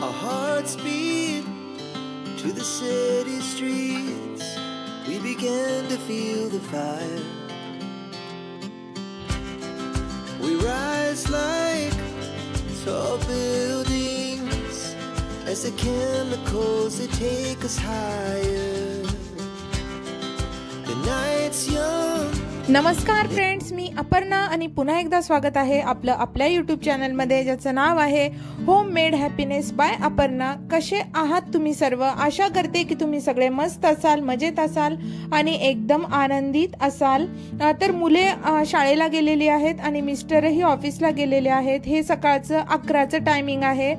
Our hearts beat to the city streets. We began to feel the fire. We rise like tall buildings as the chemicals they take us higher. The night's young. नमस्कार friends, मी अपर्णा आणि पुन्हा एकदा स्वागत आहे आपलं आपल्या YouTube चॅनलमध्ये, ज्याचं नाव आहे home made happiness by Aparna. कसे आहात तुम्ही सर्व? आशा करते की तुम्ही सगळे मस्त असाल, मजेत असाल आणि एकदम आनंदित असाल. तर मुले शाळेला गेलेली आहेत आणि मिस्टरही ऑफिसला गेलेले आहेत. हे सकाळचं 11चं टायमिंग आहे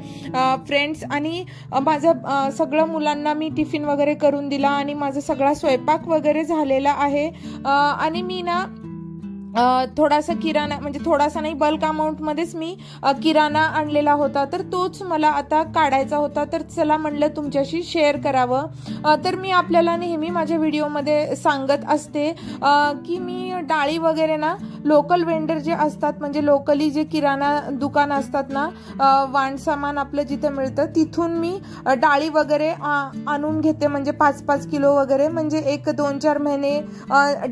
फ्रेंड्स. आणि माझं सगळं मुलांना मी टिफिन वगैरे करून दिला आणि माझा सगळा स्वयंपाक वगैरे झालेला आहे. आणि मी ना थोडासा किराणा, म्हणजे थोडासा नाही, बल्क अमाऊंटमध्येच मी किराणा आणलेला होता, तर तोच मला आता काढायचा होता. तर चला म्हणलं तुमच्याशी शेअर करावं. तर मी आपल्याला नेहमी माझ्या व्हिडिओमध्ये सांगत असते की मी डाळी वगैरे ना लोकल वेंडर जे असतात, म्हणजे लोकली जे किराणा दुकान असतात ना, वाण सामान आपलं जिथे मिळतं तिथून मी डाळी वगैरे आणून घेते. म्हणजे 5-5 किलो वगैरे, म्हणजे 1-2-4 महिने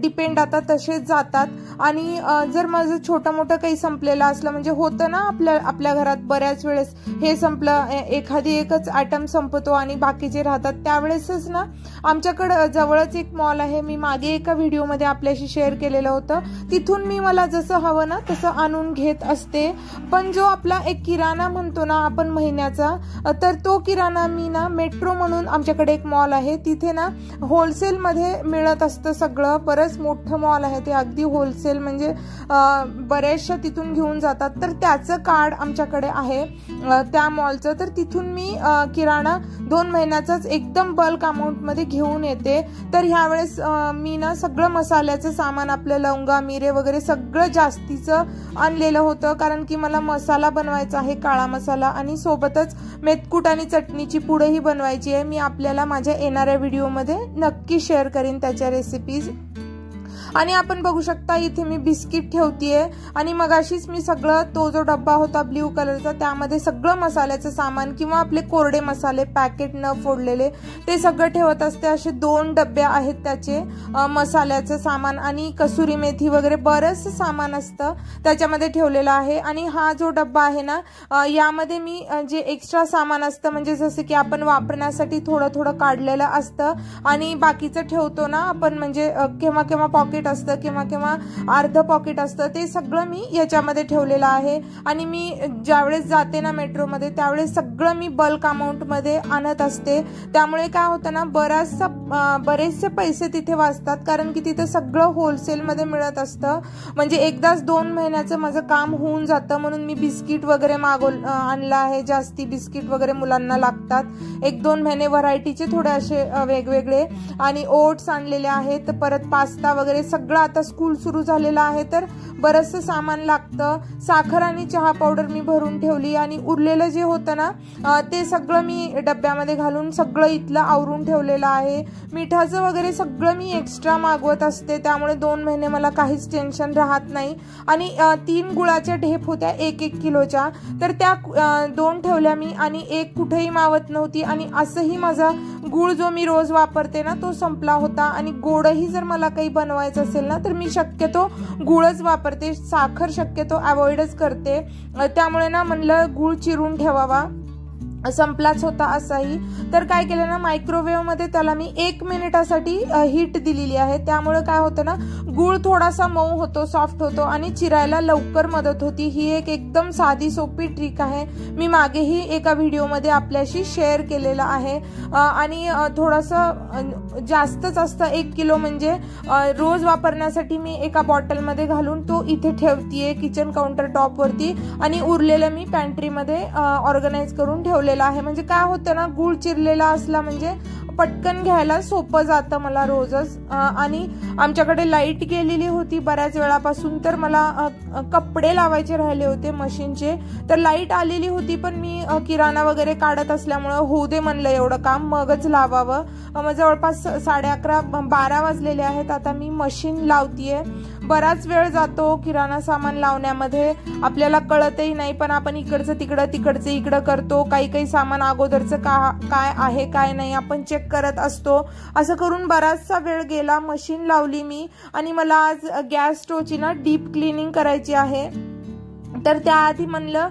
डिपेंड आता तसेच जातात. आणि जर माझं छोटं मोठं काही संपलेलं असलं, म्हणजे होतं ना आपल्या घरात बऱ्याच वेळेस हे संपलं, एखादी एकच आयटम संपतो आणि बाकीचे राहतात, त्यावेळेसच ना आमच्याकडं जवळच एक मॉल आहे. मी मागे एका व्हिडिओमध्ये आपल्याशी शेअर केलेलं होतं. तिथून मी मला जसं हवं ना तसं आणून घेत असते. पण जो आपला एक किराणा म्हणतो ना आपण महिन्याचा, तर तो किराणा मी ना मेट्रो म्हणून आमच्याकडे एक मॉल आहे, तिथे ना होलसेलमध्ये मिळत असतं सगळं. बरंच मोठं मॉल आहे ते, अगदी होलसेल, म्हणजे बरेचशा तिथून घेऊन जातात. तर त्याचं कार्ड आमच्याकडे आहे त्या मॉलचं. तर तिथून मी किराणा 2 महिन्याचाच एकदम बल्क अमाऊंटमध्ये घेऊन येते. तर ह्यावेळेस मी ना सगळं मसाल्याचं सामान, आपलं लवंगा मिरे वगैरे सगळं जास्तीचं आणलेलं होतं, कारण की मला मसाला बनवायचा आहे, काळा मसाला, आणि सोबतच मेथकूट आणि चटणीची पुडही बनवायची आहे. मी आपल्याला माझ्या येणाऱ्या व्हिडिओमध्ये नक्की शेअर करीन त्याच्या रेसिपीज. आणि आपण बघू शकता इथे मी बिस्किट ठेवतीये. आणि मगाशीच मी सगळं, तो जो डब्बा होता ब्ल्यू कलरचा, त्यामध्ये सगळं मसाल्याचं सामान किंवा आपले कोरडे मसाले पॅकेट न फोडलेले ते सगळं ठेवत असते. असे 2 डब्बे आहेत त्याचे, मसाल्याचं सामान आणि कसुरी मेथी वगैरे बरंच सामान असतं त्याच्यामध्ये ठेवलेलं आहे. आणि हा जो डब्बा आहे ना, यामध्ये मी जे एक्स्ट्रा सामान असतं, म्हणजे जसं की आपण वापरण्यासाठी थोडं थोडं काढलेलं असतं आणि बाकीचं ठेवतो ना आपण, म्हणजे केव्हा केव्हा पॉकेट असतं, किंवा केव्हा अर्ध पॉकेट असतं, ते सगळं मी याच्यामध्ये ठेवलेलं आहे. आणि मी ज्यावेळेस जाते ना मेट्रोमध्ये, त्यावेळेस सगळं मी बल्क अमाऊंट मध्ये आणत असते. त्यामुळे काय होतं ना, बरेचसे पैसे तिथे वाचतात, कारण की तिथे सगळं होलसेल मध्ये मिळत असतं. म्हणजे एकदाच 2 महिन्याचं माझं काम होऊन जातं. म्हणून मी बिस्किट वगैरे आणलं आहे, जास्ती बिस्किट वगैरे मुलांना लागतात. 1-2 महिने व्हरायटीचे थोडे असे वेगवेगळे. आणि ओट्स आणलेले आहेत, परत पास्ता वगैरे सगळं. आता स्कूल सुरू झालेलं आहे तर बरंचसं सामान लागतं. साखर आणि चहा पावडर मी भरून ठेवली. आणि उरलेलं जे होतं ना ते सगळं मी डब्यामध्ये घालून सगळं इथलं आवरून ठेवलेलं आहे. मिठाचं वगैरे सगळं मी एक्स्ट्रा मागवत असते, त्यामुळे 2 महिने मला काहीच टेन्शन राहत नाही. आणि 3 गुळाच्या ढेप होत्या 1-1 किलोच्या, तर त्या 2 ठेवल्या मी, आणि 1 कुठेही मावत नव्हती. आणि असंही माझा गुळ जो मी रोज वापरते ना तो संपला होता. आणि गोडही जर मला काही बनवायचं असेल ना तर मी शक्यतो गुळच वापरते, साखर शक्यतो अवॉइडच करते. त्यामुळे ना म्हणलं गुळ चिरून ठेवावा, संपलाच होता असाही. तर काय केलं ना, मायक्रोवेव्ह मध्ये त्याला मी 1 मिनिटासाठी हीट दिलेली आहे. त्यामुळे काय होतं ना, गुळ थोडासा मऊ होतो, सॉफ्ट होतो आणि चिरायला लवकर मदत होती. ही एक एकदम साधी सोपी ट्रिक आहे, मी मागेही एका व्हिडिओमध्ये आपल्याशी शेअर केलेला आहे. आणि थोडंसं जास्तच असतं, 1 किलो, म्हणजे रोज वापरण्यासाठी मी एका बॉटलमध्ये घालून तो इथे ठेवतीये किचन काउंटर टॉप वरती. आणि उरलेलं मी पॅन्ट्रीमध्ये ऑर्गनाइज करून ठेवले आहे. म्हणजे काय होतं ना, गुळ चिरलेला असला म्हणजे पटकन घ्यायला सोपं जातं मला रोजच. आणि आमच्याकडे लाईट गेलेली होती बऱ्याच वेळापासून, तर मला कपडे लावायचे राहिले होते मशीनचे. तर लाईट आलेली होती, पण मी किराणा वगैरे काढत असल्यामुळं होऊ दे म्हणलं एवढं काम, मगच लावावं. जवळपास 11:30-12 वाजलेले आहेत. आता मी मशीन लावतीये. बराच वेळ जातो किराणा सामान लावण्यामध्ये, आपल्याला कळतही नाही, पण आपण इकडचं तिकडं तिकडचं इकडं करतो. काही सामान अगोदरचं काय आहे काय नाही आपण चेक करत असतो. असं करून बराचसा वेळ गेला. मशीन लावली मी आणि मला आज गॅस स्टोवची ना डीप क्लिनिंग करायची आहे. तर त्याआधी म्हणलं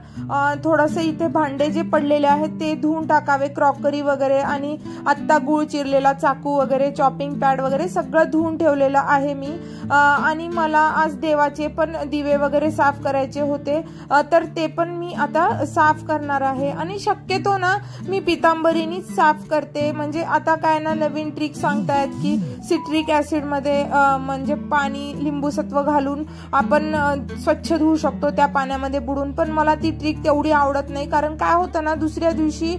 थोडंसं इथे भांडे जे पडलेले आहेत ते धुवून टाकावे, क्रॉकरी वगैरे, आणि आत्ता गूळ चिरलेला चाकू वगैरे, चॉपिंग पॅड वगैरे सगळं धुवून ठेवलेलं आहे मी. आणि मला आज देवाचे पण दिवे वगैरे साफ करायचे होते, तर ते पण मी आता साफ करणार आहे. आणि शक्यतो ना मी पितांबरीनीच साफ करते. म्हणजे आता काय ना नवीन ट्रिक सांगतायत की सिट्रिक ऍसिड मध्ये म्हणजे पाणी लिंबूसत्व घालून आपण स्वच्छ धुवू शकतो त्या पाण्यामध्ये बुडून. पण मला ती ट्रिक तेवढी आवडत नाही, कारण काय होतं ना दुसऱ्या दिवशी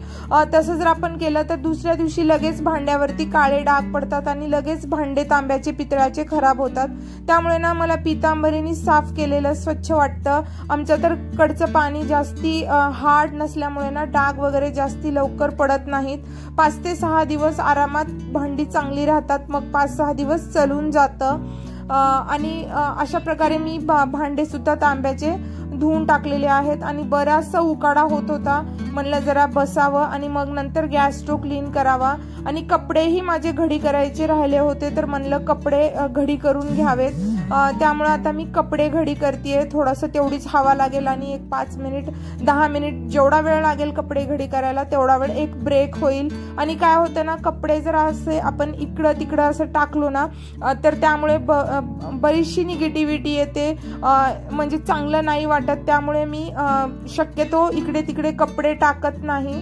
तसं जर आपण केलं तर दुसऱ्या दिवशी लगेच भांड्यावरती काळे डाग पडतात आणि लगेच भांडे तांब्याचे पितळाचे खराब होतात. त्यामुळे ना मला पितांबरीनी साफ केलेलं स्वच्छ वाटतं. आमचं तर कडचं पाणी जास्ती हार्ड नसल्यामुळे ना डाग वगैरे जास्ती लवकर पडत नाहीत. 5 ते 6 दिवस आरामात भांडी चांगली राहतात, मग 5-6 दिवस चलून जातं. आणि अशा प्रकारे मी भांडे सुद्धा तांब्याचे धुवून टाकलेले आहेत. आणि बराचसा उकाडा होत होता, म्हणलं जरा बसावं आणि मग नंतर गॅस स्टोव क्लीन करावा. आणि कपडेही माझे घडी करायचे राहिले होते, तर म्हणलं कपडे घडी करून घ्यावेत. त्यामुळे आता मी कपडे घडी करतेय. थोडंसं तेवढीच हवा लागेल आणि एक 5 मिनिट 10 मिनिट जेवढा वेळ लागेल कपडे घडी करायला तेवढा वेळ एक ब्रेक होईल. आणि काय होतं ना कपडे जर असे आपण इकडं तिकडं असं टाकलो ना तर त्यामुळे बरीचशी निगेटिव्हिटी येते, म्हणजे चांगलं नाही वाटत. त्यामुळे मी शक्यतो इकडे तिकडे कपडे टाकत नाही,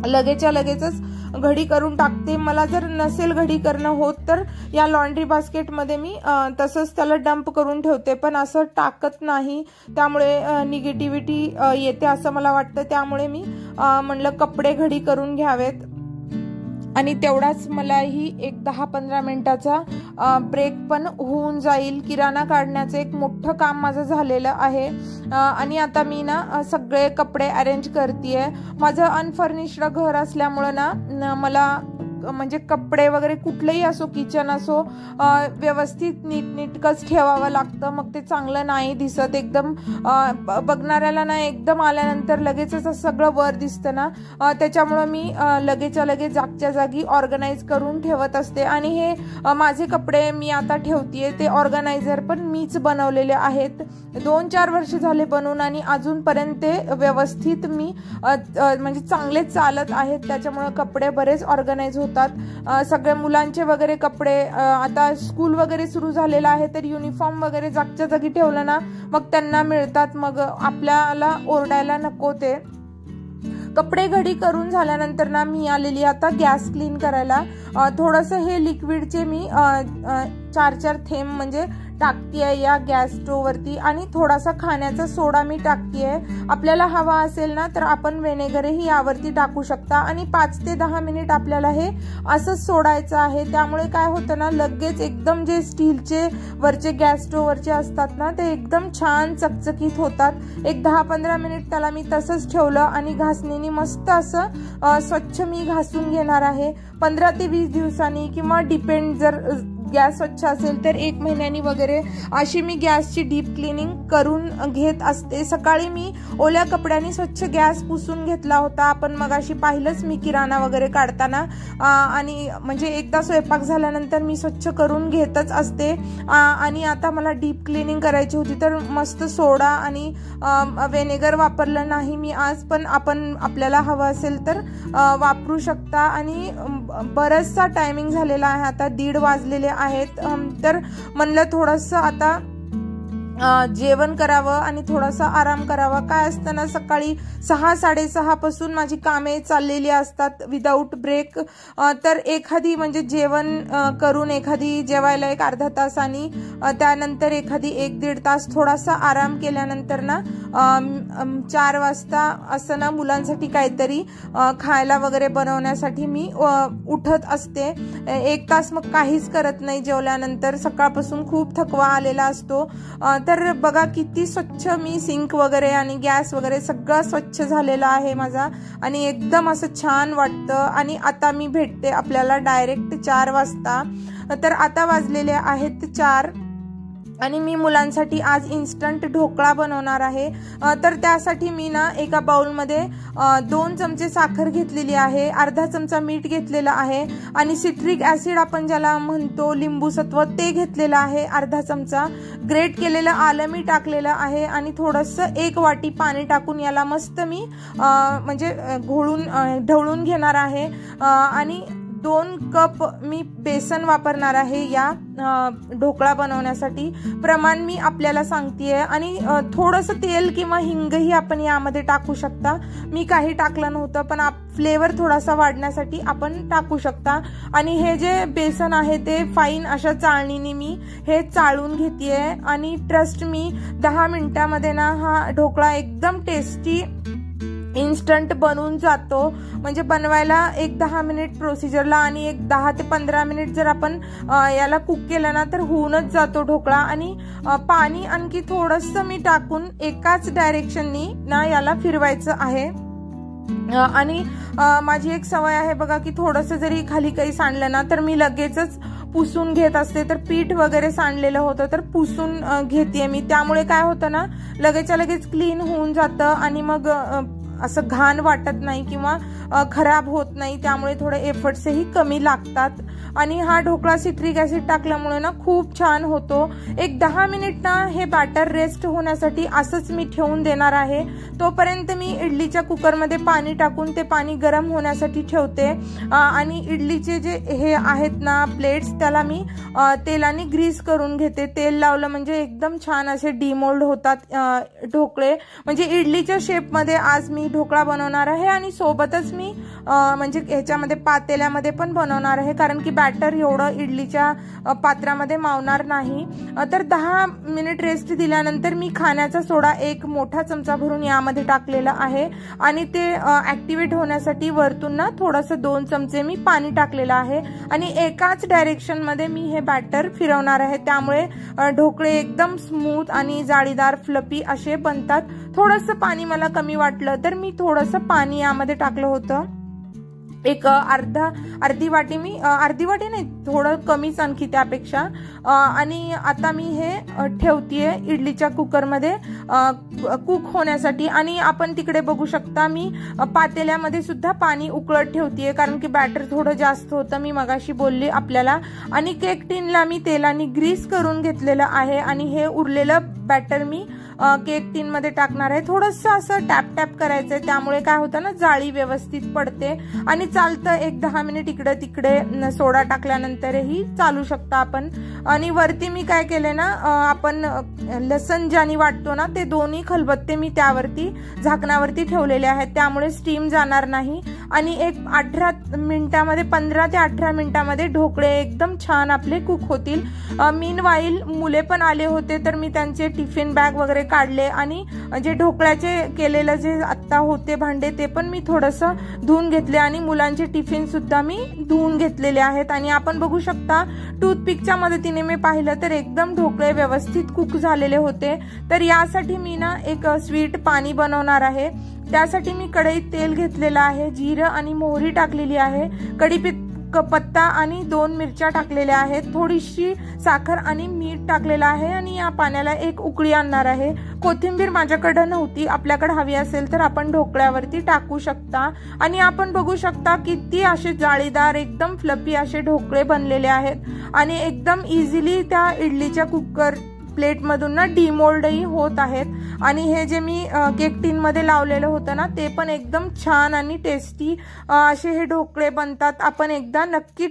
लगेचच्या लगेचच घडी करून टाकते. मला जर नसेल घडी करणं होत तर या लॉन्ड्री बास्केटमध्ये मी तसंच त्याला डंप करून ठेवते, पण असं टाकत नाही. त्यामुळे निगेटिव्हिटी येते असं मला वाटतं. त्यामुळे मी म्हणलं कपडे घडी करून घ्यावेत. आणि तेवढाच मलाही एक 10-15 मिनिटाचा ब्रेक पण होऊन जाईल. किराणा काढण्याचं एक मोठं काम माझं झालेलं आहे. आणि आता मी ना सगळे कपडे अरेंज करतेय. माझं अनफर्निश्ड घर असल्यामुळं ना मला म्हणजे कपडे वगैरे कुठलेही असो, किचन असो, व्यवस्थित नीटनेटकंच ठेवावं लागतं. मग ते चांगलं नाही दिसत. एकदम बघणाऱ्याला ना एकदम आल्यानंतर लगेचच सगळं वर दिसतं ना, त्याच्यामुळं मी लगेचच्या लगेच जागच्या जागी ऑर्गनाईज करून ठेवत असते. आणि हे माझे कपडे मी आता ठेवतेय ते ऑर्गनायझर पण मीच बनवलेले आहेत. 2-4 वर्ष झाले बनवून आणि अजूनपर्यंत ते व्यवस्थित मी म्हणजे चांगले चालत आहेत. त्याच्यामुळे कपडे बरेच ऑर्गनाईज होतात. सगळ्या मुलांचे वगैरे कपडे, आता स्कूल वगैरे सुरू झालेलं आहे तर युनिफॉर्म वगैरे जागच्या जागी ठेवलं ना मग त्यांना मिळतात, मग आपल्याला ओरडायला नको. ते कपडे घडी करून झाल्यानंतर ना मी आलेली आता गॅस क्लीन करायला. थोडंसं हे लिक्विडचे मी 4-4 थेंब म्हणजे टाकतीये या गॅस स्टोव वरती. आणि थोडासा खाण्याचा सोडा मी टाकतीये. आपल्याला हवा असेल ना तर आपण व्हिनेगरही यावरती टाकू शकता. आणि 5 ते 10 मिनिट आपल्याला हे असंच सोडायचं आहे. त्यामुळे काय होतं ना लगेच एकदम जे स्टीलचे वरचे गॅस स्टोव वरचे असतात ना ते एकदम छान चकचकीत होतात. एक 10-15 मिनिट त्याला मी तसंच ठेवलं आणि घासणीने मस्त असं स्वच्छ मी घासून घेणार आहे. 15 ते 20 दिवसांनी किंवा डिपेंड, जर गॅस स्वच्छ असेल तर 1 महिन्यानी वगैरे अशी मी गॅसची डीप क्लिनिंग करून घेत असते. सकाळी मी ओल्या कपड्यांनी स्वच्छ गॅस पुसून घेतला होता. आपण मगाशी पाहिलंच मी किराणा वगैरे काढताना. आणि म्हणजे एकदा स्वयंपाक झाल्यानंतर मी स्वच्छ करून घेतच असते. आणि आता मला डीप क्लिनिंग करायची होती तर मस्त सोडा आणि व्हिनेगर वापरलं नाही मी आज, पण आपण आपल्याला हवं असेल तर वापरू शकता. आणि बरचसा टायमिंग झालेला आहे, आता 1:30 वाजलेले आहेत. तर म्हणलं थोडंसं आता जेवण करावं आणि थोडासा आराम करावा। काय असतं ना, सकाळी 6-6:30 पासून माझी कामे चाललेली असतात विदाऊट ब्रेक। तर एखादी म्हणजे जेवण करून एखादी जेवायला एक अर्धा तास आणि त्यानंतर एखादी 1-1.5 तास थोडासा आराम केल्यानंतर ना 4 वाजता असं ना मुलांसाठी काहीतरी खायला वगैरे बनवण्यासाठी मी उठत असते। 1 तास मग काहीच करत नाही जेवल्यानंतर। सकाळपासून खूप थकवा आलेला असतो। तर बघा किती स्वच्छ मी सिंक वगैरे आणि गॅस वगैरे सगळं स्वच्छ झालेला आहे माझा आणि एकदम असं छान वाटतं। आणि आता मी भेटते आपल्याला डायरेक्ट 4 वाजता। तर आता वाजलेले आहेत 4 आणि मी मुलांसाठी आज इन्स्टंट ढोकळा बनवणार आहे। तर त्यासाठी मी ना एका बाउलमध्ये 2 चमचे साखर घेतलेली आहे, अर्धा चमचा मीठ घेतलेला आहे आणि सिट्रिक ऍसिड आपण ज्याला म्हणतो लिंबू सत्व ते घेतलेलं आहे अर्धा चमचा। ग्रेट केलेलं आलं मी टाकलेलं आहे आणि थोडंसं 1 वाटी पाणी टाकून याला मस्त मी म्हणजे ढवळून घेणार आहे। आणि 2 कप मी बेसन वापरणार आहे या ढोकळा बनवण्यासाठी। प्रमाण मी आपल्याला सांगतेय आणि थोडंसं तेल किंवा हिंगही आपण यामध्ये टाकू शकता। मी काही टाकलं नव्हतं पण फ्लेवर थोडासा वाढण्यासाठी आपण टाकू शकता। आणि हे जे बेसन आहे ते फाईन अशा चाळणीने मी हे चाळून घेतेय आणि ट्रस्ट मी 10 मिनिटांमध्ये ना हा ढोकळा एकदम टेस्टी इन्स्टंट बनवून जातो। म्हणजे बनवायला एक 10 मिनिट प्रोसिजरला आणि एक 10 ते 15 मिनिट जर आपण याला कुक केलं ना तर होऊनच जातो ढोकळा। आणि पाणी आणखी थोडंसं मी टाकून एकाच डायरेक्शननी ना याला फिरवायचं आहे। आणि माझी एक सवय आहे बघा की थोडंसं जरी खाली काही सांडलं ना तर मी लगेचच पुसून घेत असते। तर पीठ वगैरे सांडलेलं होतं तर पुसून घेते मी, त्यामुळे काय होतं ना लगेचच्या लगेच क्लीन होऊन जातं आणि मग असं घाण वाटत नाही किंवा खराब होत नाही, त्यामुळे थोडे एफर्ट्सही कमी लागतात। आणि हा ढोकळा सिट्रिक ऍसिड टाकल्यामुळे ना खूप छान होतो। एक 10 मिनिट ना हे बॅटर रेस्ट होण्यासाठी असंच मी ठेवून देणार आहे। तोपर्यंत मी इडलीच्या कुकरमध्ये पाणी टाकून ते पाणी गरम होण्यासाठी ठेवते। आणि इडलीचे जे हे आहेत ना प्लेट्स त्याला मी तेलाने ग्रीस करून घेते। तेल लावलं म्हणजे एकदम छान असे डिमोल्ड होतात ढोकळे। म्हणजे इडलीच्या शेपमध्ये आज मी ढोकळा बनवणार आहे आणि सोबतच मी म्हणजे ह्याच्यामध्ये पातेल्यामध्ये पण बनवणार आहे, कारण की बॅटर एवढं इडलीच्या पात्रामध्ये मावणार नाही। तर 10 मिनिट रेस्ट दिल्यानंतर मी खाण्याचा सोडा 1 मोठा चमचा भरून यामध्ये टाकलेला आहे आणि ते ऍक्टिव्हेट होण्यासाठी वरतून ना थोडंसं 2 चमचे मी पाणी टाकलेलं आहे आणि एकाच डायरेक्शन मध्ये मी हे बॅटर फिरवणार आहे। त्यामुळे ढोकळे एकदम स्मूथ आणि जाळीदार फ्लफी असे बनतात। थोडंसं पाणी मला कमी वाटलं तर मी थोडंसं पाणी यामध्ये टाकलं होतं। एक अर्धी वाटी मी अर्धी वाटी नाही थोडं कमीच आणखी त्यापेक्षा। आणि आता मी हे ठेवतेय इडलीच्या कुकरमध्ये कुक होण्यासाठी। आणि आपण तिकडे बघू शकता मी पातेल्यामध्ये सुद्धा पाणी उकळत ठेवतेय, कारण की बॅटर थोडं जास्त होतं, मी मगाशी बोलली आपल्याला। आणि केक टिनला मी तेलाने ग्रीस करून घेतलेलं आहे आणि हे उरलेलं बॅटर मी केक टिन मध्ये टाकणार आहे। थोडंसं असं टॅप टॅप करायचंय, त्यामुळे काय होतं ना जाळी व्यवस्थित पडते आणि चालतं। एक 10 मिनिट इकडे तिकडे सोडा टाकल्यानंतरही चालू शकता आपण। आणि वरती मी काय केले ना आपण लसण ज्याने वाटतो ना ते 2 खलबत्ते मी त्यावरती झाकणावरती ठेवलेले आहेत, त्यामुळे स्टीम जाणार नाही। आणि एक 18 मिनिटांमध्ये 15 ते 18 मिनिटांमध्ये ढोकळे एकदम छान आपले कुक होतील। मीनवाईल मुले पण आले होते तर मी त्यांचे टिफिन बॅग वगैरे काढले आणि जे ढोकळ्याचे केलेलं जे आत्ता होते भांडे ते पण मी थोडंसं धुवून घेतले आणि मुलांचे टिफिन सुद्धा मी धुवून घेतलेले आहेत। आणि आपण बघू शकता टूथपिकच्या मदतीने मी पाहिलं तर एकदम ढोकळे व्यवस्थित कुक झालेले होते। तर यासाठी मी ना एक स्वीट पाणी बनवणार आहे। त्यासाठी मी कढईत तेल घेतलेलं आहे, जिरं आणि मोहरी टाकलेली आहे, कढीपत्ता आणि 2 मिरच्या टाकलेल्या आहेत, थोडीशी साखर आणि मीठ टाकलेलं आहे आणि या पाण्याला एक उकळी आणणार आहे। कोथिंबीर माझ्याकडे नव्हती, आपल्याकडे हवी असेल तर आपण ढोकळ्यावरती टाकू शकता। आणि आपण बघू शकता किती असे जाळीदार एकदम फ्लफी असे ढोकळे बनलेले आहेत आणि एकदम इझिली त्या इडलीच्या कुकर प्लेट मधून ना डिमोल्डही होत आहेत। आणि हे जे मी केक टिन मध्ये लावलेलं होतं ना ते पण एकदम छान आणि टेस्टी असे हे ढोकळे बनतात। आपण एकदा नक्की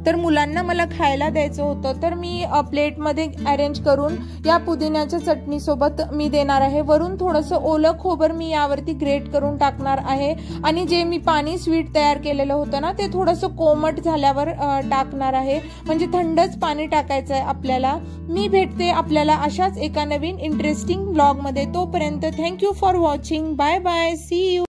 तर मुलांना मला खायला द्यायचं होतं, तर मी प्लेटमध्ये अरेंज करून या पुदिन्याच्या चटणी सोबत मी देणार आहे. वरून थोडंसं ओलं खोबर मी यावरती ग्रेट करून टाकणार आहे आणि जे मी पाणी स्वीट तयार केलेलं होतं ना ते थोडंसं कोमट झाल्यावर टाकणार आहे, म्हणजे थंडच पाणी टाकायचं आहे आपल्याला. मी भेटते आपल्याला अशाच एका नवीन इंटरेस्टिंग व्लॉग मध्ये. तोपर्यंत thank you for watching. Bye bye, see you.